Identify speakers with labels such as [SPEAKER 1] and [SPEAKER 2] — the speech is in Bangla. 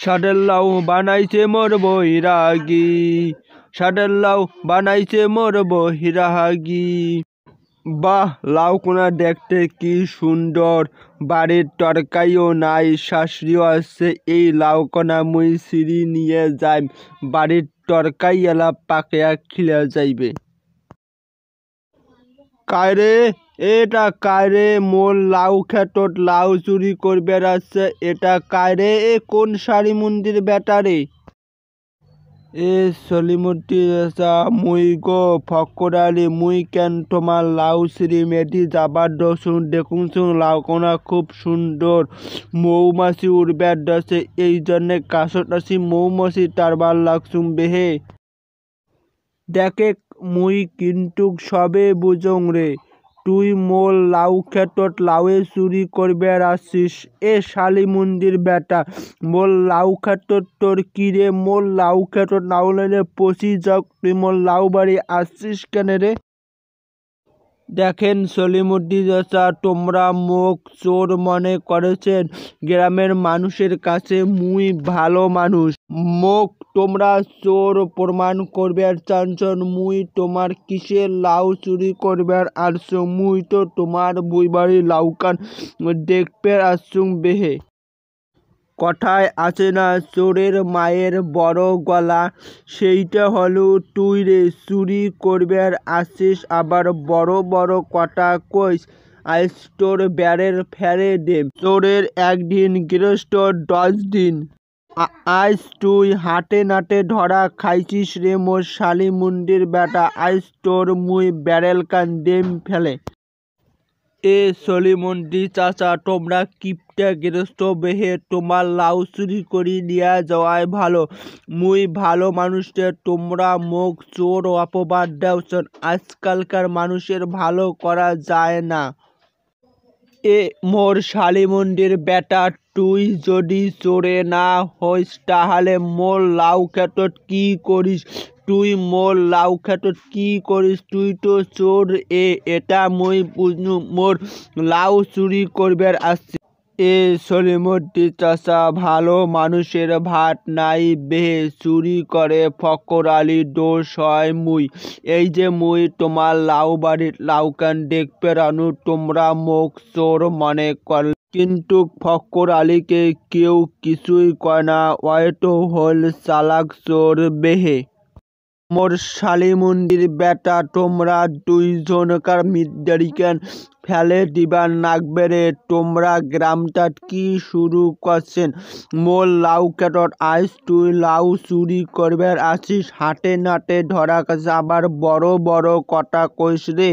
[SPEAKER 1] ষাটের লাউ বানাইছে মোর বৈরাগী, ষাটের লাউ বানাইছে মোর বৈরাগী। বাহ, লাউ কোনা দেখতে কি সুন্দর, বাড়ির তরকারিও নাই, শাশুড়িও আছে। এই লাউ কোনা মুই সিঁড়ি নিয়ে যাই, বাড়ির তরকারি এলা পাকিয়া খিলে যাইবে। কায়রে, এটা কায়রে মোর লাউ খেতত লাউ চুরি করবে আসছে? এটা কায়রে? এ কোন সারি মন্দির বেটারে? এ সলিমুদ্দি চাচা, মুই গো ফক্কর আলী, মুই কেন তোমার লাউ চুরি মেধি যাবার দোসুন। দেখুন লাউ কোনা খুব সুন্দর, মৌমাছি উড়বার দছে, এই জন্যে কাছত আছি মৌমাছি টারবার লাগছুম বেহে। দেখে মুই কিন্তু সবে বুঝং রে, তুই মোর লাউ খেতত লাউয়ে চুরি করবার আসিস? এ শালি মন্দির বেটা, মোর লাউ খেতত তোর কি রে? মোর লাউ খেতত লাউ লাইলে পচি যাওক, তুই মোর লাউ বাড়ি আসছিস কেন রে? দেখেন সলিমুদ্দি চাচা, তোমরা মোক চোর মনে করেছেন। গ্রামের মানুষের কাছে মুই ভালো মানুষ, মোক তোমরা চোর প্রমাণ করবার চাচ্ছন। মুই তোমার কিসের লাউ চুরি করবার আসছো? মুই তো তোমার বুইবাড়ি লাউকান দেখবার আসছুম বেহে। কথায় আছে না, চোরের মায়ের বড় গলা, সেইটা হলো তুই রে। চুরি করবার আসিস আবার বড় বড় কথা কইস, আজ তোর ব্যারের ফেরে দেব। চোরের একদিন গৃহস্থর 10 দিন। আজ তুই হাটে নাটে ধরা খাইছিস রে মোর শালি মন্দির বেটা, আজ তোর মুই ব্যারেল কান দেম ফেলে। এ সলিমুদ্দি চাচা, তোমরা কিপটা গৃহস্থ বেহে, তোমার লাউ চুরি করি নিয়া যাওয়াই ভালো। মুই ভালো মানুষে, তোমরা মোক চোর অপবাদ দেওছন। আজকালকার মানুষের ভালো করা যায় না। এ মোর শালি মন্দির বেটা, তুই যদি চোরে না হইস তাহলে মোর লাউ খেতত কি করিস? তুই মোর লাউ খেতত কি করিস? তুই তো চোর। এটা মুই বুঝনু, মোর লাউ চুরি করবার আসছি। এ সলিমুদ্দি চাচা, ভালো মানুষের ভাত নাই বেহে, চুরি করে ফক্কর আলী দোষ হয় মুই। এই যে মুই তোমার লাউ বাড়ির লাউকান দেখবার আনু, তোমরা মোক চোর মনে কর, কিন্তু ফক্কর আলীকে কেউ কিছুই কয় না, ওইতো হল চালাক চোর বেহে। মোর শালি মন্দির বেটা, তোমরা দুইজনকার মিদ্দারিকেন ফেলে দিবার নাগবে রে। তোমরা গ্রামটাত কি শুরু করছেন? মোর লাউ খেতত আজ তুই লাউ চুরি করবার আসিস? হাটে নাটে ধরা কাছে আবার বড় বড় কথা কইস রে।